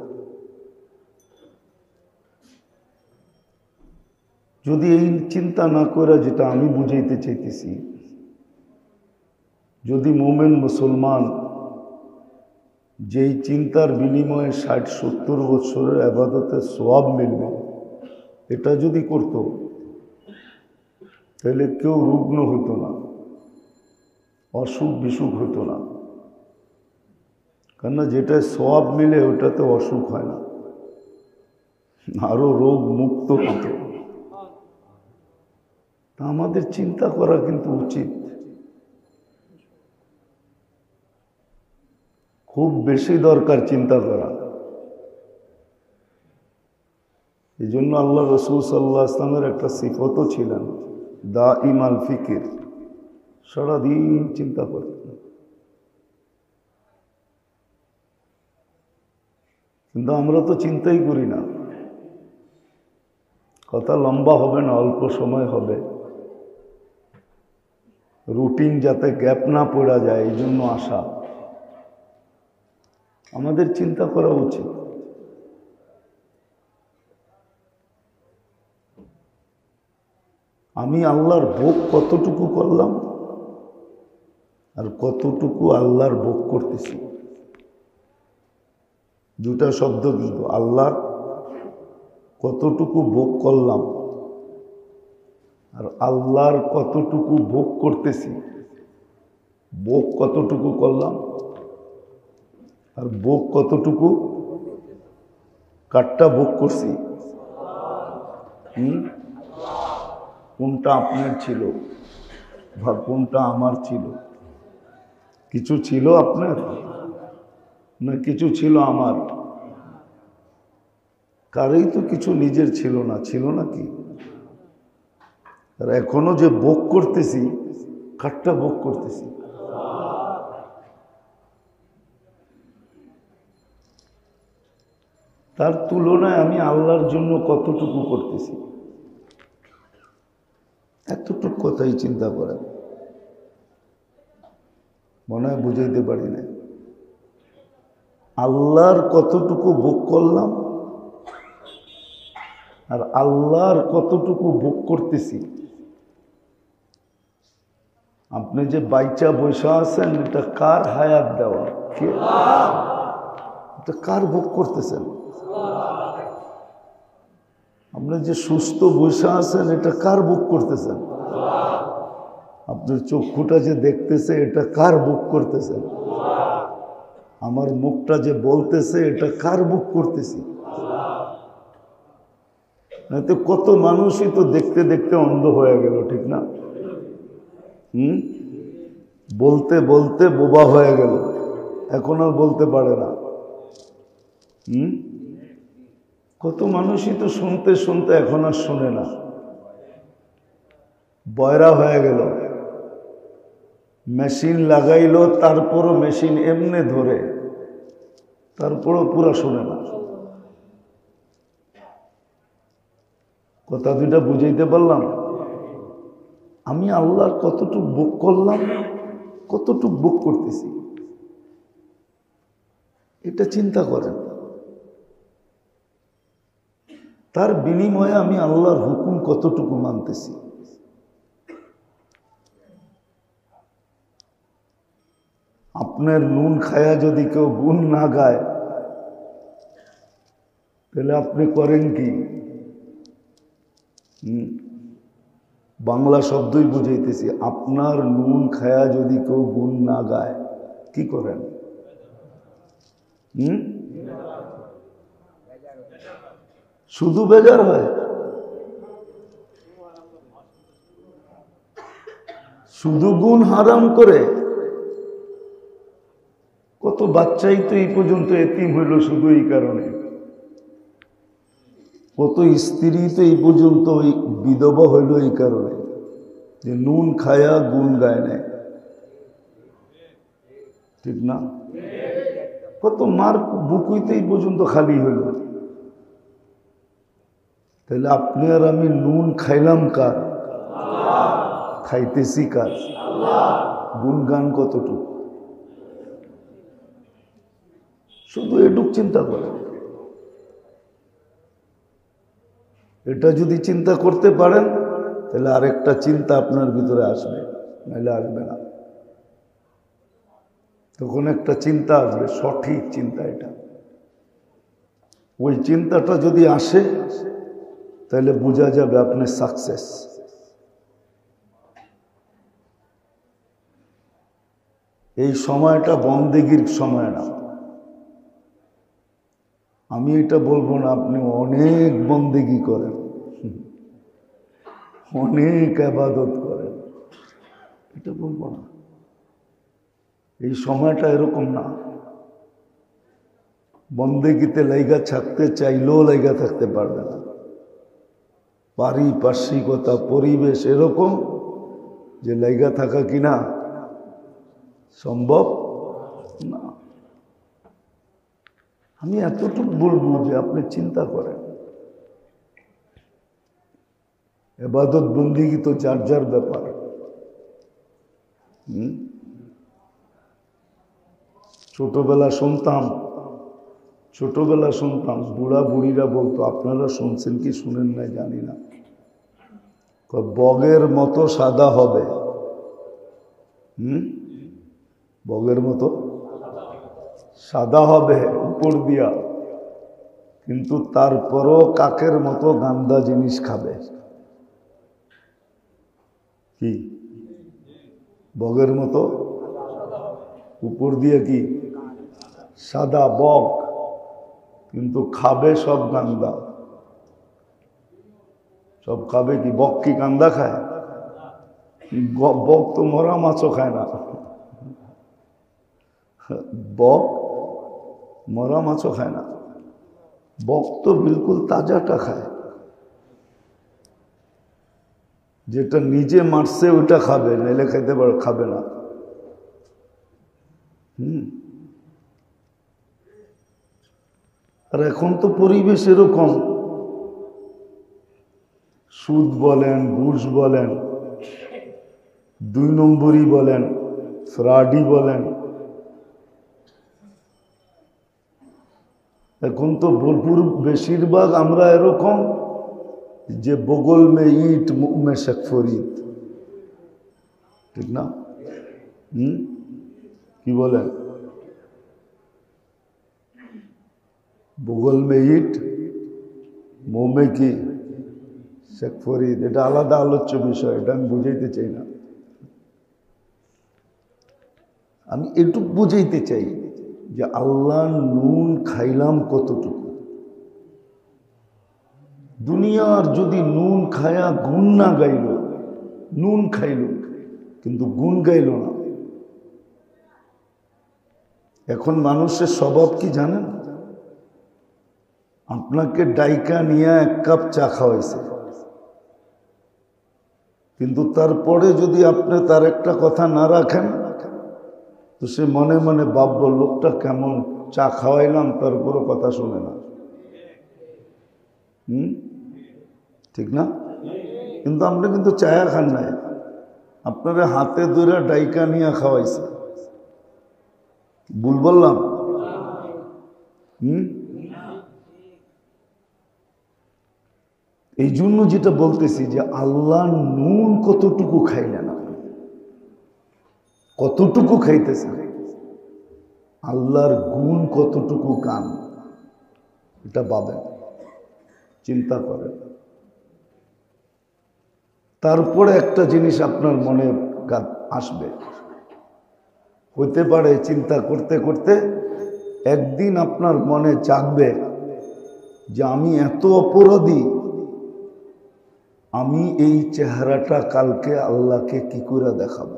যদি এই চিন্তা না করে, যেটা আমি বুঝাইতে চাইতেছি, যদি মোমেন মুসলমান যেই চিন্তার বিনিময়ে 60-70 বছরের ইবাদতের সওয়াব মিলবে, এটা যদি করত, তাহলে কেউ রুগ্ন হতো না, অসুখ বিসুখ হতো না। কেননা যেটায় সওয়াব মিলে ওটাতে অসুখ হয় না, আরো রোগ মুক্ত হতো। তা আমাদের চিন্তা করা কিন্তু উচিত, খুব বেশি দরকার চিন্তা করা। এই জন্য আল্লাহ রসুল সাল্লাল্লাহু আলাইহি ওয়াসাল্লামের একটা সিফতও ছিলেন, দাইমাল ফিকির, সারাদিন চিন্তা করতেন। কিন্তু আমরা তো চিন্তাই করি না। কথা লম্বা হবে না, অল্প সময় হবে। রুটিন যাতে গ্যাপ না পড়া যায়, এই জন্য আসা। আমাদের চিন্তা করা উচিত। আমি আল্লাহর ভোগ কতটুকু করলাম আর কতটুকু আল্লাহর ভোগ করতেছি, দুটা শব্দ কিন্তু। আল্লাহর কতটুকু ভোগ করলাম আর আল্লাহর কতটুকু ভোগ করতেছি। ভোগ কতটুকু করলাম আর ভোগ কতটুকু, কারটা ভোগ করছি, কোনটা আপনার ছিল বা কোনটা আমার ছিল? কিছু ছিল আপনার না কিছু ছিল আমার? কারই তো কিছু নিজের ছিল না, ছিল নাকি? আর এখনো যে ভোগ করতেছি, কারটা ভোগ করতেছি? তার তুলনায় আমি আল্লাহর জন্য কতটুকু করতেছি, এতটুকু কথাই চিন্তা করেন। মনে হয় বুঝাইতে পারি না। আল্লাহর কতটুকু ভোগ করলাম আর আল্লাহর কতটুকু ভোগ করতেছি। আপনি যে বাইচা বৈশা আছেন, এটা কার হায়াত দেওয়া? এটা কার ভোগ করতেছেন? আপনি যে সুস্থ বৈশা আছেন, এটা কার ভোগ করতেছেন? আপনার চক্ষুটা যে দেখতেছে, এটা কার ভোগ করতেছেন? আমার মুখটা যে বলতেছে, এটা কার ভোগ করতেছি? তো কত মানুষই তো দেখতে দেখতে অন্ধ হয়ে গেল, ঠিক না? বলতে বলতে বোবা হয়ে গেল, এখন আর বলতে পারে না। কত মানুষই তো শুনতে শুনতে এখন আর শোনে না, বয়রা হয়ে গেল। মেশিন লাগাইলো, তারপরও মেশিন এমনি ধরে, তারপরও পুরা শোনে না। কথা দুইটা বুঝাইতে পারলাম? আমি আল্লাহর কতটুকু ভোগ করলাম, কতটুকু ভোগ করতেছি। এটা চিন্তা করেন। তার বিনিময়ে আমি আল্লাহর হুকুম কতটুকু মানতেছি। আপনার নুন খায়া যদি কেউ গুণ না গায় তাহলে আপনি করেন কি? বাংলা শব্দই বুঝাইতেছি। আপনার নুন খায়া যদি কেউ গুণ না গায় কি করেন? শুধু বেজার হয়? শুধু গুণ হারাম করে? কত বাচ্চাই তো এই পর্যন্ত এতিম হইল শুধু এই কারণে। কত স্ত্রী তো এই পর্যন্ত ওই বিধবা হইল এই কারণে যে নুন খায়া গুণ গায় নাই। ঠিক না? কত মার বুকুইতে এই পর্যন্ত খালি হইল। তাহলে আপনি আর আমি নুন খাইলাম কার? খাইতেছি কার? গুণগান কতটুকু? শুধু এটুক চিন্তা করেন। এটা যদি চিন্তা করতে পারেন তাহলে আরেকটা চিন্তা আপনার ভিতরে আসবে, নাহলে আসবে না। তখন একটা চিন্তা আসবে, সঠিক চিন্তা। এটা ওই চিন্তাটা যদি আসে তাহলে বোঝা যাবে আপনি সাকসেস। এই সময়টা বন্দেগীর সময় না। আমি এটা বলবো না আপনি অনেক বন্দেগী করেন, অনেক ইবাদত করেন, এটা বলবো না। এই সময়টা এরকম না। বন্দেগীতে লাইগা থাকতে চাইলেও লাইগা থাকতে পারবে না। পারিপার্শ্বিকতা, পরিবেশ এরকম যে লাইগা থাকা কিনা সম্ভব না। আমি এতটুকু বলবো যে আপনি চিন্তা করেন। ইবাদত বন্দেগী তো যার যার ব্যাপার। ছোটবেলা শুনতাম বুড়া বুড়িরা বলতো, আপনারা শুনছেন কি শুনেন না জানি না, বগের মতো সাদা হবে। বগের মতো সাদা হবে উপর দিয়া, কিন্তু তারপরও কাকের মতো গান্দা জিনিস খাবে। কি? বগের মতো উপর দিয়ে কি সাদা বগ, কিন্তু খাবে সব গান্দা। সব খাবে কি? বক কি গান্দা খায়? বক তো মরা মাছও খায় না। বক মরা মাছও খায় না। বক তো বিলকুল তাজাটা খায়। যেটা নিজে মারছে ওটা খাবে, নাইলে খাইতে পারে, খাবে না। আর এখন তো পরিবেশ এরকম, সুদ বলেন, ঘুষ বলেন, 2 নম্বরই বলেন, ফ্রডই বলেন, এখন তো ভরপুর বেশিরভাগ আমরা এরকম যে বগল মে ইট মুখ মে শেখ ফরিদ। ঠিক না? কি বলেন? বগল মে ইট মুখ মে কি শেখ ফরিদ। এটা আলাদা আলোচ্য বিষয়, এটা আমি বুঝাইতে চাই না। আমি এটুক বুঝাইতে চাই যে আল্লাহ নুন খাইলাম কতটুকু। দুনিয়ার যদি নুন খায়া গুণ না গাইল, নুন খাইল কিন্তু গুণ গাইল না। এখন মানুষের স্বভাব কি জানেন? আপনাকে ডাইকা নিয়ে 1 কাপ চা খাওয়াইছে, কিন্তু তারপরে যদি আপনি তার একটা কথা না রাখেন তো সে মনে মনে ভাববে লোকটা কেমন, চা খাওয়াইলাম তারপরও কথা শুনে না। ঠিক না? কিন্তু আপনি কিন্তু চায়া খান নাই, আপনারা হাতে ধরে ডাইকা নিয়ে খাওয়াইছে। ভুল বললাম? এই জন্য যেটা বলতেছি যে আল্লাহ নুন কতটুকু খাইলেন, কতটুকু খাইতেছেন, আল্লাহর গুণ কতটুকু গান, এটা ভাবেন, চিন্তা করেন। তারপরে একটা জিনিস আপনার মনে আসবে, হতে পারে চিন্তা করতে করতে একদিন আপনার মনে জাগবে যে আমি এত অপরাধী, আমি এই চেহারাটা কালকে আল্লাহকে কি করে দেখাবো।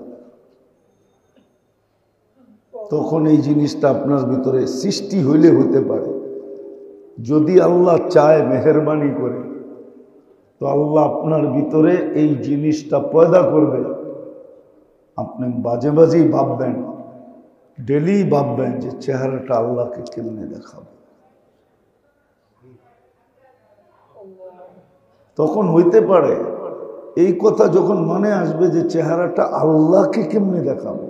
তখন এই জিনিসটা আপনার ভিতরে সৃষ্টি হইলে হতে পারে, যদি আল্লাহ চায় মেহেরবানি করে তো আল্লাহ আপনার ভিতরে এই জিনিসটা পয়দা করবে। আপনি বাজে বাজেই ভাববেন, ডেলি ভাববেন যে চেহারাটা আল্লাহকে কেমনে দেখাবো। তখন হইতে পারে এই কথা যখন মনে আসবে যে চেহারাটা আল্লাহকে কেমনে দেখাবো,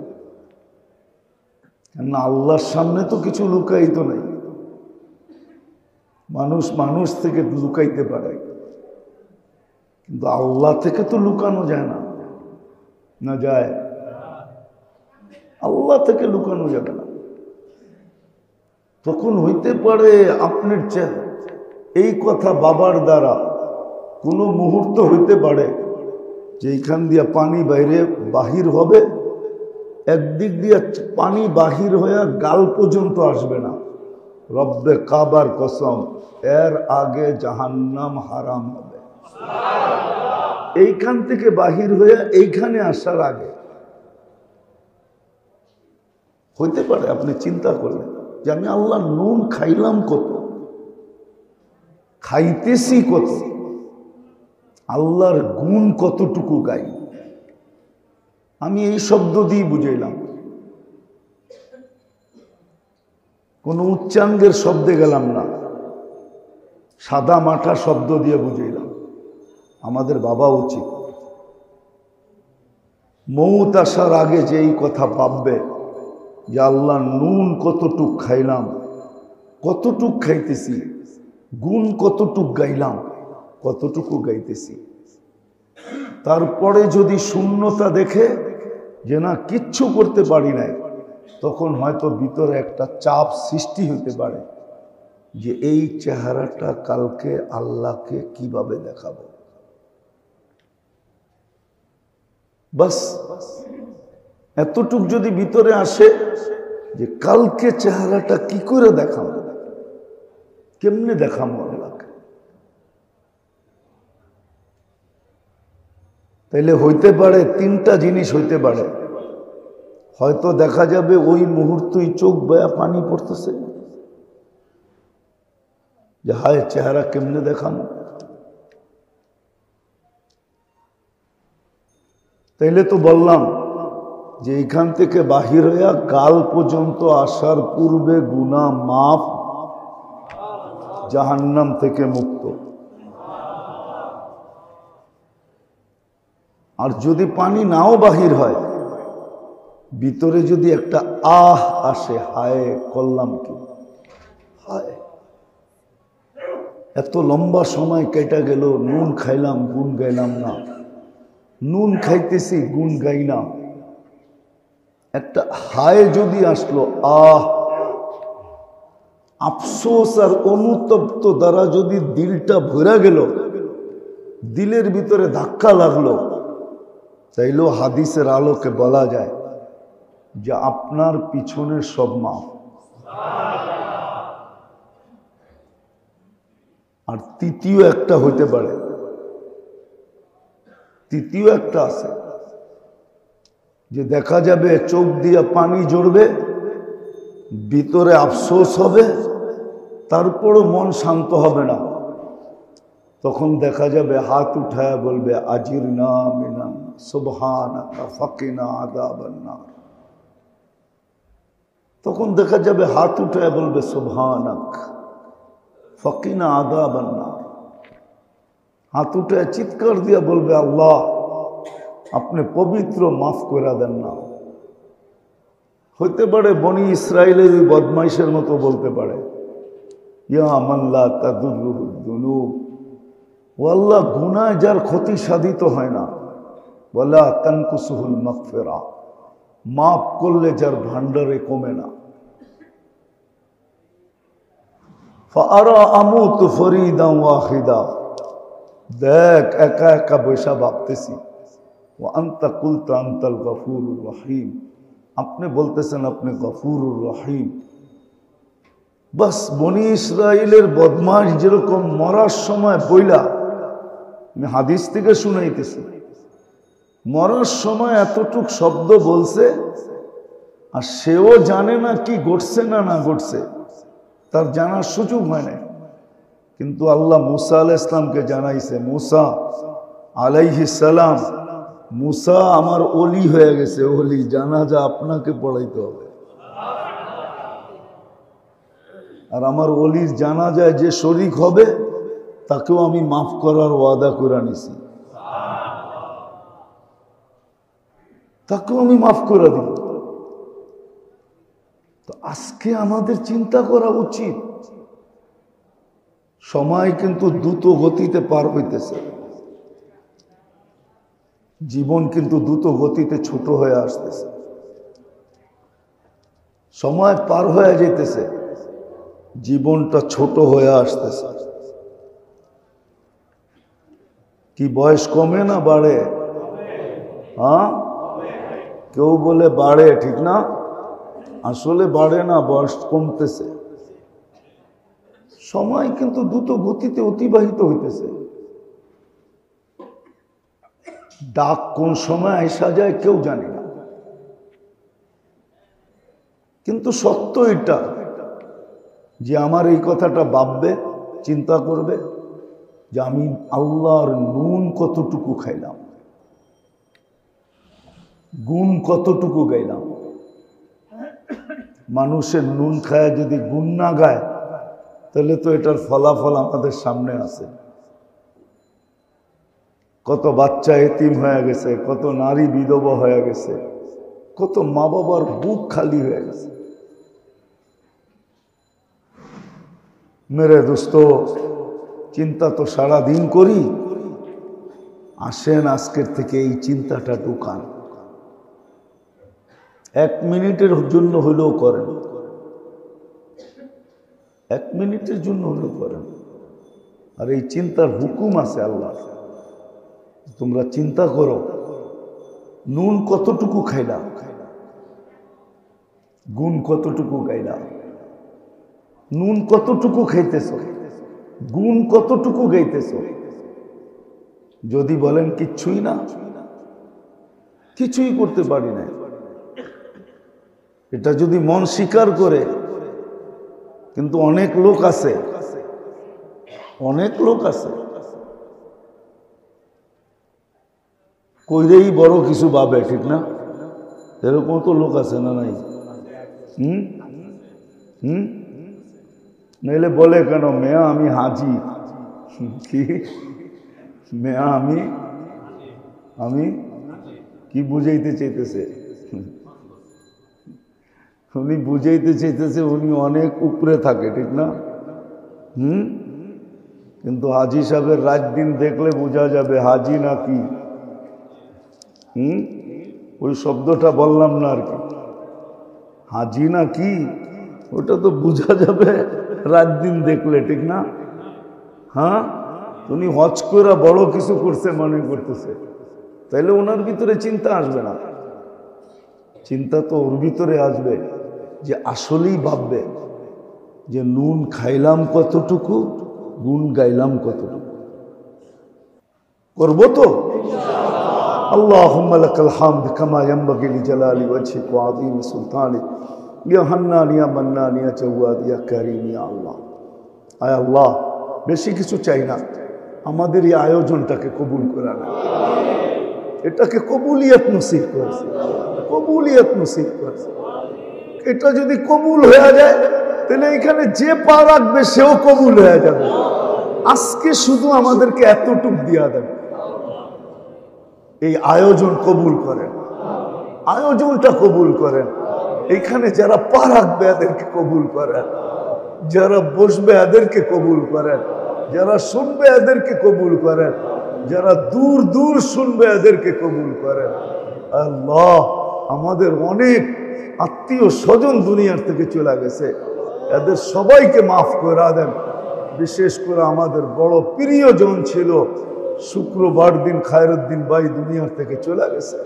না আল্লাহর সামনে তো কিছু লুকাইতো নাই, মানুষ মানুষ থেকে লুকাইতে পারে, কিন্তু আল্লাহ থেকে তো লুকানো যায় না, না যায়? আল্লাহ থেকে লুকানো যাবে না। তখন হইতে পারে আপনার এই কথা বাবার দ্বারা কোনো মুহূর্ত হইতে পারে যে এইখান দিয়ে পানি বাহির হবে, একদিক দিয়ে পানি বাহির হয়ে গাল পর্যন্ত আসবে না, রব্বে কাবার কসম এর আগে জাহান্নাম হারাম হবে। এইখান থেকে বাহির হয়ে এইখানে আসার আগে হইতে পারে আপনি চিন্তা করলেন যে আমি আল্লাহ নুন খাইলাম কত, খাইতেছি কত, আল্লাহর গুণ কতটুকু গাই। আমি এই শব্দ দিয়ে বুঝাইলাম, কোন উচ্চাঙ্গের শব্দে গেলাম না, সাদা মাঠা শব্দ দিয়ে বুঝাইলাম। আমাদের ভাবা উচিত মৌত আসার আগে যে এই কথা ভাববে যে আল্লাহ নুন কতটুক খাইলাম, কতটুক খাইতেছি, গুণ কতটুক গাইলাম, কতটুকু গাইতেছি। তারপরে যদি শূন্যতা দেখে যে না কিচ্ছু করতে পারি নাই, তখন হয়তো ভিতরে একটা চাপ সৃষ্টি হতে পারে যে এই চেহারাটা কালকে আল্লাহকে কিভাবে দেখাবো। বাস এতটুক যদি ভিতরে আসে যে কালকে চেহারাটা কি করে দেখাবো, কেমনে দেখাবো আল্লাহকে, তাইলে হইতে পারে তিনটা জিনিস হইতে পারে। হয়তো দেখা যাবে ওই মুহূর্তেই চোখ বয়া পানি পড়তেছে যে হায় চেহারা কেমনে দেখানো। তাইলে তো বললাম যে এইখান থেকে বাহির হইয়া গাল পর্যন্ত আসার পূর্বে গুনাহ মাফ, জাহান্নাম থেকে মুক্ত। আর যদি পানি নাও বাহির হয়, ভিতরে যদি একটা আহ আসে, হায় করলাম কি, হায় এত লম্বা সময় কেটে গেল, নুন খাইলাম গুণ গাইলাম না, নুন খাইতেছি গুণ গাই না, একটা হায় যদি আসলো, আহ আফসোস আর অনুতপ্ত দ্বারা যদি দিলটা ভরা গেল, দিলের ভিতরে ধাক্কা লাগলো, তাইলেও হাদিসের আলোকে বলা যায় যে আপনার পিছনের সব মাফ। আর তৃতীয় একটা হইতে পারে, তৃতীয় একটা আছে যে দেখা যাবে চোখ দিয়ে পানি ঝরবে, ভিতরে আফসোস হবে, তারপরও মন শান্ত হবে না। তখন দেখা যাবে হাত উঠায়া বলবে আজিরনা মিনান সুবহানাকা ফাকিনা আযাবান নার। তখন দেখা যাবে হাত উঠায়া বলবে সুবহানাক ফাকিনা আযাবান নার। হাত উঠায়া চিৎকার দিয়া বলবে আল্লাহ আপনি পবিত্র, মাফ করে দেন না। হইতে পারে বনি ইসরাইলের বদমাইশের মতো বলতে পারে, ইয়া মান লা তাদুররুহু যুনুব, ও আল্লাহ গুনাহ যার ক্ষতি সাধিত হয় না, ওয়ালা তানকুসুহুল মাগফিরা, মাফ করলে যার ভান্ডারে কমে না। ফাআরা আমুতু ফরিদান ওয়াহিদা, দেখ একা একা বৈশা ভাবতেছি, ওয়া আনতা কুলতা আনতাল গফুরুর রহিম, আপনি বলতেছেন আপনি গফুরুর রহিম। বাস বনি ইসরাইলের বদমাশ যেরকম মরার সময় বইলা, আমি হাদিস থেকে শুনাইতেছি, মরার সময় এতটুক শব্দ বলছে আর সেও জানে না কি ঘটছে না না ঘটছে, তার জানার সুযোগ হয় না। কিন্তু আল্লাহ মুসা আলাইহিস সালামকে জানাইছে, মুসা আলাইহিস সালাম, মুসা আমার ওলি হয়ে গেছে, ওলি, জানাজা আপনাকে পড়াইতে হবে। আর আমার ওলির জানাজায় যে শরীক হবে তাকেও আমি মাফ করার ওয়াদা করে নিছি, তাকেও আমি মাফ করে দিব। তো আজকে আমাদের চিন্তা করা উচিত, সময় কিন্তু দ্রুত গতিতে পার হইতেছে, জীবন কিন্তু দ্রুত গতিতে ছোট হয়ে আসতেছে, সময় পার হয়ে যেতেছে, জীবনটা ছোট হয়ে আসতেছে। কি বয়স কমে না বাড়ে? হ্যাঁ, কেউ বলে বাড়ে, ঠিক না? আসলে বাড়ে না, বয়স কমতেছে। সময় কিন্তু দ্রুত গতিতে অতিবাহিত হইতেছে। ডাক কোন সময় আইসা যায় কেউ জানে না, কিন্তু সত্য এটা যে আমার এই কথাটা ভাববে, চিন্তা করবে যে আমি আল্লাহর নুন কতটুকু খাইলাম, গুণ কতটুকু গাইলাম। মানুষের নুন খায় যদি গুণ না গায়, তাহলে তো এটার ফলাফল আমাদের সামনে আছে। কত বাচ্চা এতিম হয়ে গেছে, কত নারী বিধবা হয়ে গেছে, কত মা বাবার বুক খালি হয়ে গেছে। মেরে দোস্ত, চিন্তা তো সারাদিন করি, আসেন আজকের থেকে এই চিন্তাটা ঢুকান, 1 মিনিটের জন্য হলেও করেন, 1 মিনিটের জন্য হলেও করেন। আর এই চিন্তার হুকুম আছে আল্লাহ, তোমরা চিন্তা করো নুন কতটুকু খাইলা, গুণ কতটুকু গাইলা, নুন কতটুকু খাইতেছ, গুণ কতটুকু গাইতেছ। যদি বলেন কিচ্ছুই না, কিছুই করতে পারি না, এটা যদি মন স্বীকার করে, কিন্তু অনেক লোক আছে, অনেক লোক আছে কইরেই বড় কিছু ভাবে, ঠিক না? এরকম তো লোক আছে না নাই? নইলে বলে কেন মেয়া আমি হাজি, কি মেয়া আমি কি বুঝাইতে চাইতেছে? উনি বুঝাইতে চাইতেছে উনি অনেক উপরে থাকে, ঠিক না? কিন্তু হাজি সাহেবের রাত দিন দেখলে বোঝা যাবে হাজি না কি। ওই শব্দটা বললাম না আর কি, হাজি না কি, ওটা তো বোঝা যাবে রাত দিন দেখলে, ঠিক না? হ্যাঁ, উনি হজ করে বড় কিছু করছে মনে করতেছে, তাইলে ওনার ভিতরে চিন্তা আসবে না। চিন্তা তো ওর ভিতরে আসবে যে আসলেই ভাববে যে নুন খাইলাম কতটুকু, গুণ গাইলাম কতটুকু। করবো তো? আল্লাহুম্মা লাকাল হামদ কামা ইয়ানবাগি লিজালালি ওয়াজহিক ওয়া আযীমি সুলতানিক, ইয়া হান্নান ইয়া মান্নান ইয়া জাওয়াদ ইয়া কারীম ইয়া আল্লাহ। আয় আল্লাহ, বেশি কিছু চাই না, আমাদের এই আয়োজনটাকে কবুল করে না, এটাকে কবুলিয়ত নসিব করেছে, কবুলিয়ত নসিব করেছে। এটা যদি কবুল হয়ে যায় তাহলে এখানে যে পা রাখবে সেও কবুল হয়ে যাবে। আজকে শুধু আমাদেরকে এতটুক দিয়া দেবে, এই আয়োজন কবুল করেন, আয়োজনটা কবুল করেন, এখানে যারা পা রাখবে এদেরকে কবুল করেন। যারা বসবে এদেরকে কবুল করেন, যারা শুনবে এদেরকে কবুল করেন, যারা দূর দূর শুনবে এদেরকে কবুল করেন। আল্লাহ, আমাদের অনেক আত্মীয় স্বজন দুনিয়ার থেকে চলে গেছে, এদের সবাইকে মাফ করে দেন। বিশেষ করে আমাদের বড় প্রিয়জন ছিল, শুক্রবার দিন খায়রুদ্দিন ভাই দুনিয়ার থেকে চলে গেছে।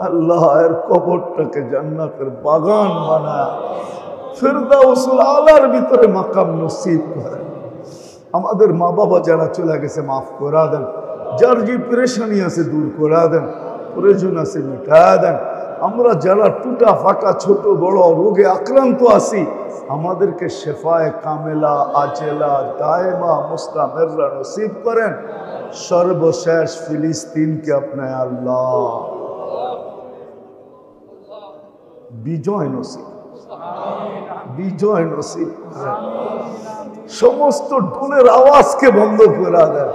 আল্লাহ এর কবরটাকে জান্নাতের বাগান বানায় ফিরদাউসুল আলার ভিতরে মাকাম নসিব করেন। আমাদের মা বাবা যারা চলে গেছে মাফ করে দেন, যার যে পেরেশানি আছে দূর করে দেন, প্রয়োজন আছে মিটা দেন। আমরা যারা টুটা ফাটা ছোট বড় রোগে আক্রান্ত আছি, আমাদেরকে শেফায়ে কামেলা আজেলা দায়েমা মুস্তামেররা নসিব করেন। সর্বশেষ ফিলিস্তিনকে আপনায় আল্লাহ বিজয় নসিব, বিজয় নসিব করেন। সমস্ত ঢোলের আওয়াজকে বন্ধ করে দেন।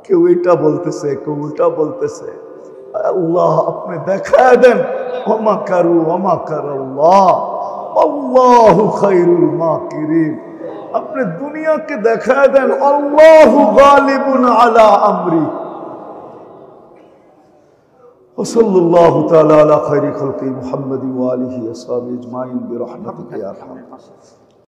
কেউ এটা বলতেছে, কেউ ওটা বলতেছে। আল্লাহ আপনি দেখায় দেন, ওমা কারু ওমা কারাল্লাহ আল্লাহু খায়রুল মাকিরিন। আপনি দুনিয়াকে দেখায় দেন, আল্লাহু গালিবুন আলা আমরি। ওয়াসাল্লাল্লাহু তাআলা আলা খায়রি খালকি মুহাম্মাদি ওয়া আলিহি ওয়া সাহবিহি আজমাইন বিরহমাতিকা ইয়া আরহামার রাহিমিন।